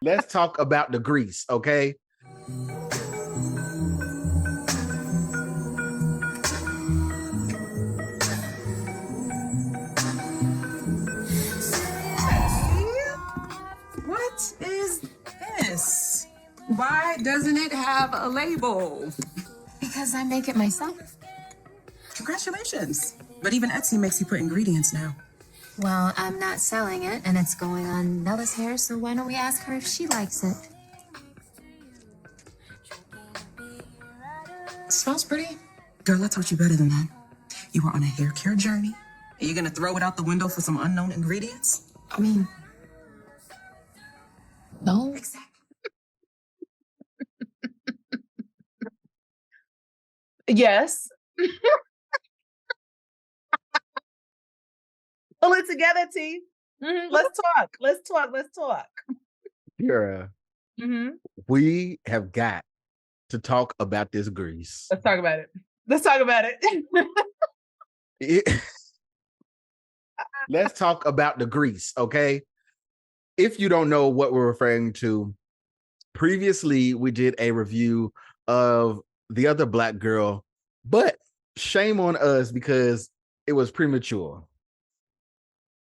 Let's talk about the grease, okay? What is this? Why doesn't it have a label? Because I make it myself. Congratulations. But even Etsy makes you put ingredients now. Well, I'm not selling it, and it's going on Nella's hair, so why don't we ask her if she likes it? Smells pretty. Girl, I taught you better than that. You were on a hair care journey. Are you gonna throw it out the window for some unknown ingredients? I mean, no. Exactly. Yes. Pull it together, T. Mm-hmm. Let's talk. Tiera, we have got to talk about this grease. Let's talk about it. Let's talk about the grease, okay? If you don't know what we're referring to, previously we did a review of The Other Black Girl, but shame on us because it was premature.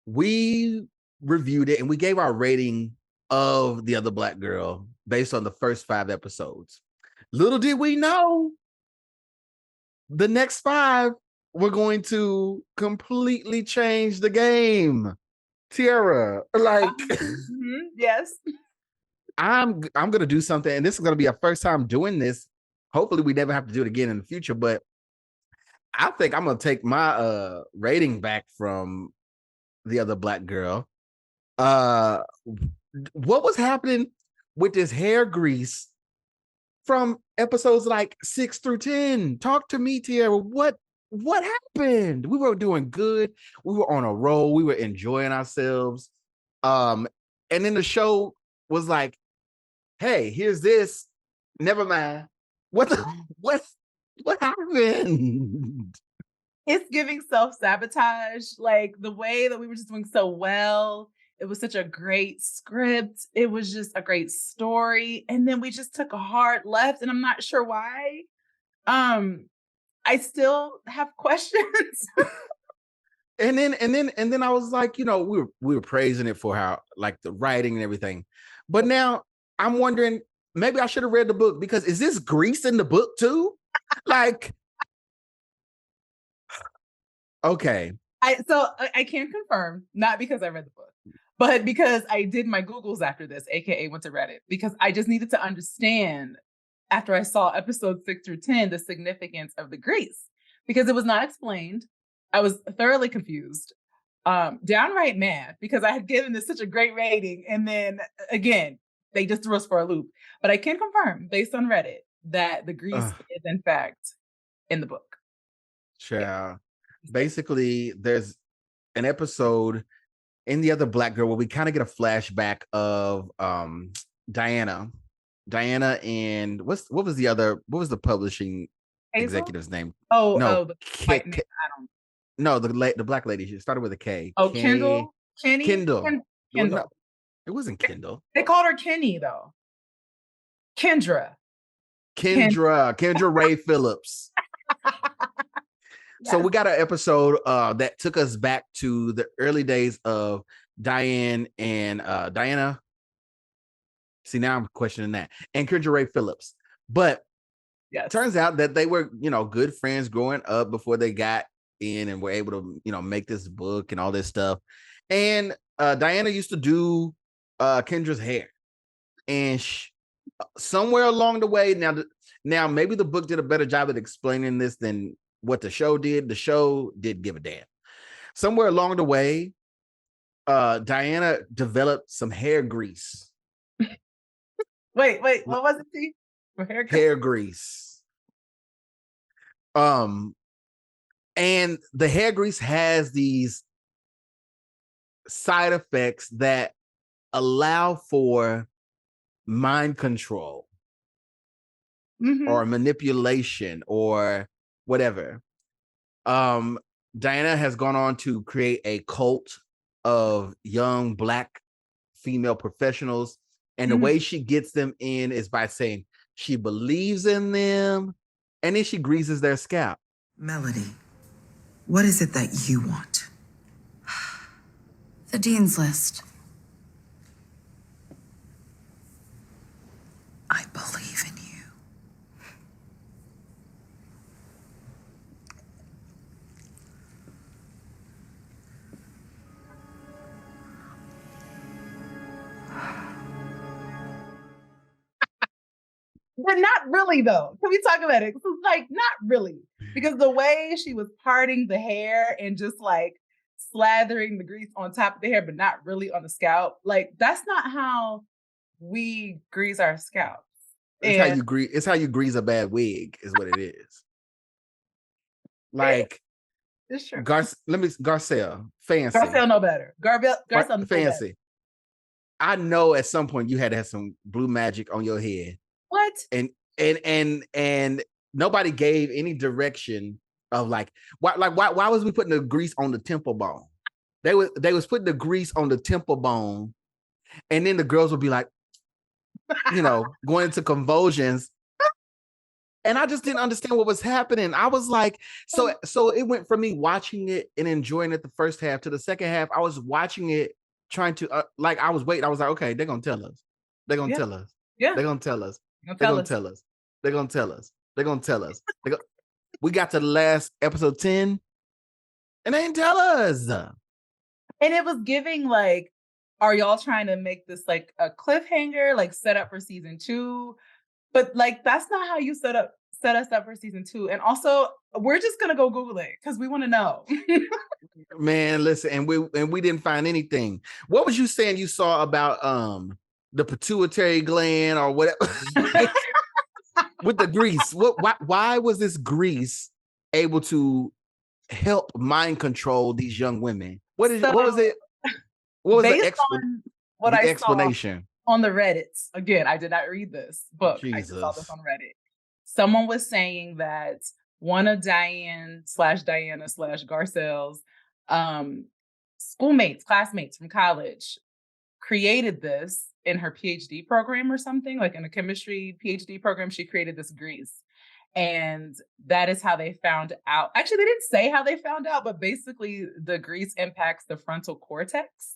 We reviewed it and we gave our rating of The Other Black Girl based on the first 5 episodes. Little did we know, the next 5 were going to completely change the game. Tiera, like, yes, I'm gonna do something, and this is gonna be our first time doing this. Hopefully, we never have to do it again in the future. But I think I'm gonna take my rating back from The Other Black Girl. What was happening with this hair grease from episodes like 6 through 10? Talk to me, Tiera. What happened? We were doing good. We were on a roll. We were enjoying ourselves. And then the show was like, hey, here's this. Never mind. What happened? it's giving self-sabotage. Like the way that we were just doing so well. It was such a great script. It was just a great story. And then we just took a hard left, and I'm not sure why. I still have questions. And then I was like, we were praising it for how, like, the writing and everything. But now I'm wondering, maybe I should have read the book, because is this grease in the book too? Like, okay. I can confirm, not because I read the book, but because I did my Googles after this, AKA went to Reddit, because I just needed to understand, after I saw episodes 6 through 10, the significance of the grease, because it was not explained. I was thoroughly confused, downright mad, because I had given this such a great rating. And then again, they just threw us for a loop. But I can confirm, based on Reddit, that the grease is in fact in the book. Sure. Basically, there's an episode in The Other Black Girl where we kind of get a flashback of Diana and what was the publishing executive's name? The black lady. She started with a K. Oh, Kendall. Kendall. No, it wasn't Kendall. They called her Kenny though. Kendra Ray Phillips. So we got an episode that took us back to the early days of Diana. See, now I'm questioning that. And Kendra Ray Phillips. But it turns out that they were, good friends growing up before they got in and were able to, make this book and all this stuff. And Diana used to do Kendra's hair. And somewhere along the way, now maybe the book did a better job at explaining this than what the show did. The show did give a damn. Somewhere along the way, Diana developed some hair grease. Wait, what was it? Hair grease. And the hair grease has these side effects that allow for mind control or manipulation or whatever. Diana has gone on to create a cult of young Black female professionals And the way she gets them in is by saying she believes in them, and then she greases their scalp. Melody, what is it that you want? The Dean's List. I believe in you. But not really, though. Can we talk about it? Like, not really. Because the way she was parting the hair and just like slathering the grease on top of the hair, but not really on the scalp, like, that's not how we grease our scalps. It's how you grease a bad wig, is what it is. Like, it's true. Garcelle, fancy. Garcelle know better. Garcelle fancy. Better. I know at some point you had to have some blue magic on your head. What? And nobody gave any direction of why was we putting the grease on the temple bone? They was putting the grease on the temple bone, and then the girls would be like, going into convulsions. And I just didn't understand what was happening. I was like, so it went from me watching it and enjoying it the first half to the second half. I was watching it, trying to I was waiting. I was like, okay, they're gonna tell us. They're gonna tell us. Yeah. They're gonna tell us. They're gonna tell us. They're gonna tell us. They're gonna tell us. We got to the last episode 10, and they didn't tell us. And it was giving like, are y'all trying to make this like a cliffhanger, like set up for season 2? But like, that's not how you set us up for season 2. And also, we're just gonna go Google it because we want to know. Man, listen, and we didn't find anything. What was you saying you saw about the pituitary gland or whatever with the grease? Why was this grease able to help mind control these young women? What was it? What was the explanation? Saw on the Reddits? Again, I did not read this book. Jesus. I just saw this on Reddit. Someone was saying that one of Diana/Garcelle's schoolmates, classmates from college, created this in her PhD program or something, like in a chemistry PhD program. She created this grease. And that is how they found out. Actually, they didn't say how they found out, but basically the grease impacts the frontal cortex.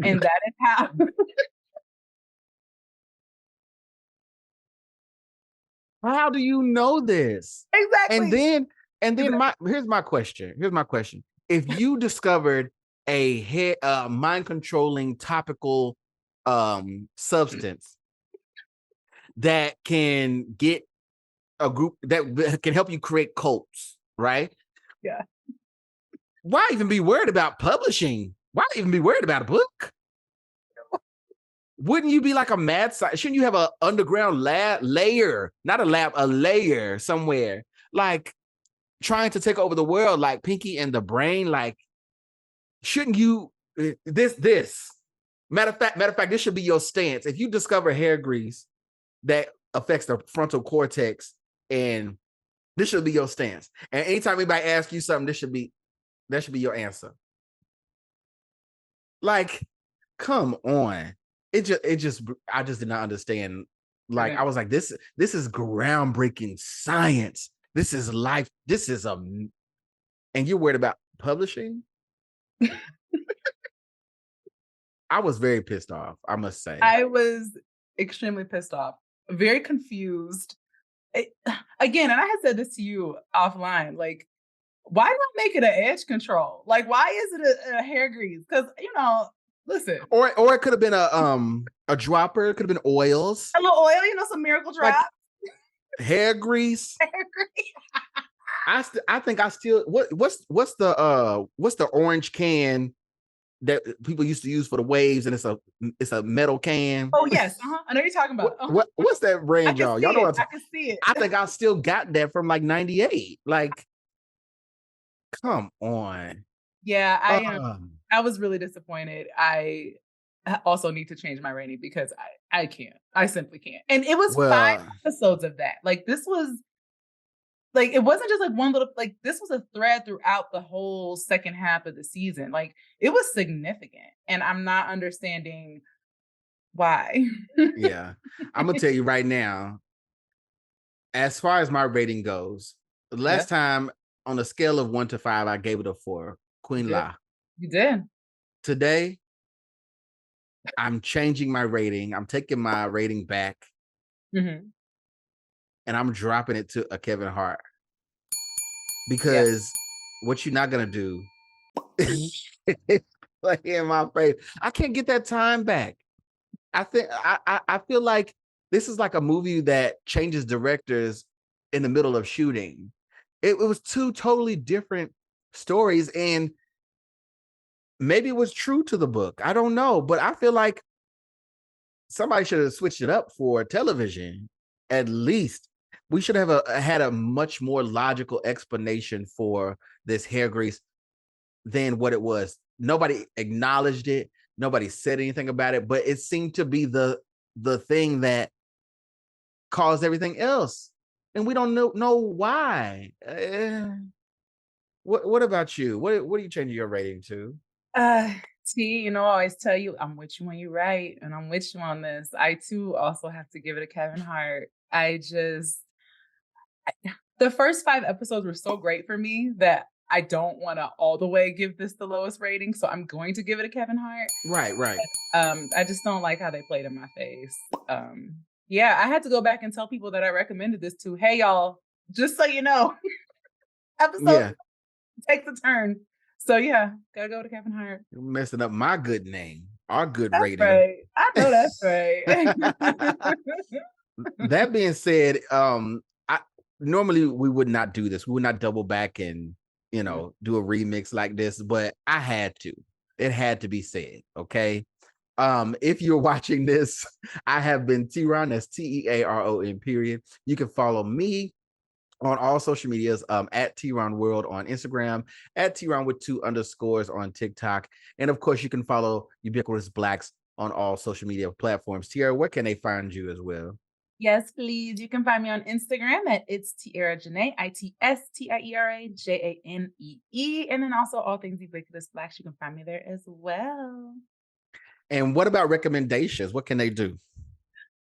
And that is how. How do you know this? Exactly. And then here's my question. If you discovered a mind controlling topical substance that can get a group that can help you create cults, right? Yeah. Why even be worried about publishing? Why even be worried about a book? Wouldn't you be like a mad scientist? Shouldn't you have an underground layer somewhere, like trying to take over the world, like Pinky and the Brain? Like, shouldn't you? This matter of fact, this should be your stance. If you discover hair grease that affects the frontal cortex, and this should be your stance. And anytime anybody asks you something, that should be your answer. Like, come on. I just did not understand. Like, I was like, this is groundbreaking science. This is life. And you're worried about publishing? I was very pissed off, I must say. I was extremely pissed off, very confused. Again, and I had said this to you offline, like, why not make it an edge control? Like, why is it a hair grease? Because, listen. Or it could have been a dropper. It could have been oils. A little oil, some miracle drops. Like hair grease. Hair grease. I think I still what's the orange can that people used to use for the waves, and it's a metal can. Oh yes, I know you're talking about. What's that brand, y'all? Y'all know what I can see it. I think I still got that from like 98. Like, come on. Yeah, I was really disappointed. I also need to change my rating because I can't. I simply can't. And it was 5 episodes of that. Like, this was like, it wasn't just like one little, like, this was a thread throughout the whole second half of the season. Like, it was significant. And I'm not understanding Why? Yeah. I'm gonna tell you right now, as far as my rating goes, the last time on a scale of 1 to 5, I gave it a 4. Queen La. You did. Today, I'm changing my rating. I'm taking my rating back Mm-hmm. and I'm dropping it to a Kevin Hart. Because what you're not gonna do is play in my face. I can't get that time back. I think I feel like this is like a movie that changes directors in the middle of shooting. It was two totally different stories, and maybe it was true to the book. I don't know, but I feel like somebody should have switched it up for television. At least we should have had a much more logical explanation for this hair grease than what it was. Nobody acknowledged it. Nobody said anything about it, but it seemed to be the thing that caused everything else, and we don't know why. What about you? What are you changing your rating to? T, I always tell you, I'm with you when you're right, and I'm with you on this. I too also have to give it a Kevin Hart. The first 5 episodes were so great for me that I don't want to all the way give this the lowest rating, so I'm going to give it a Kevin Hart. Right. I just don't like how they played in my face. I had to go back and tell people that I recommended this to. Hey, y'all, just so you know, episode takes a turn. So gotta go to Kevin Hart. You're messing up my good name, our good That's rating. right. I know that's right. That being said, normally we would not do this. We would not double back and do a remix like this, but I had to. It had to be said. Okay. If you're watching this, I have been TeaRon, that's TeaRon period. You can follow me on all social medias, at TeaRon World on Instagram, at TeaRon with 2 underscores on TikTok. And of course, you can follow Ubiquitous Blacks on all social media platforms. Tiera, where can they find you as well? Yes, please. You can find me on Instagram at it's Tiera Janee, ITSTIERA JANEE. And then also all things Ubiquitous Blacks. You can find me there as well. And what about recommendations? What can they do?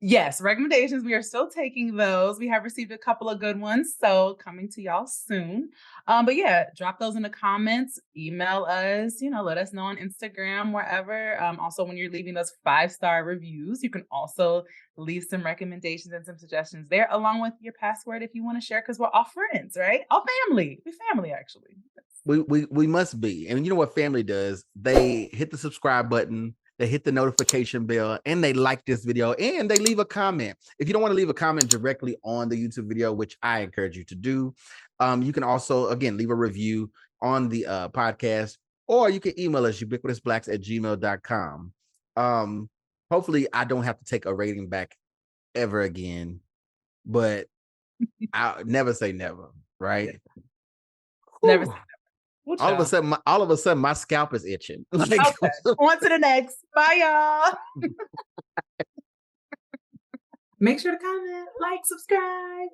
Yes, recommendations. We are still taking those. We have received a couple of good ones, so coming to y'all soon. But drop those in the comments, email us, let us know on Instagram, wherever. Also, when you're leaving us 5-star reviews, you can also leave some recommendations and some suggestions there, along with your password if you want to share, because we're all friends, right? All family. We're family, actually. We must be. And you know what family does? They hit the subscribe button. They hit the notification bell, and they like this video, and they leave a comment. If you don't want to leave a comment directly on the YouTube video, which I encourage you to do, you can also, again, leave a review on the podcast, or you can email us, ubiquitousblacks@gmail.com. Hopefully I don't have to take a rating back ever again, but I'll never say never, right? Never say never. All of a sudden, my scalp is itching. Okay. On to the next. Bye, y'all. Make sure to comment, like, subscribe.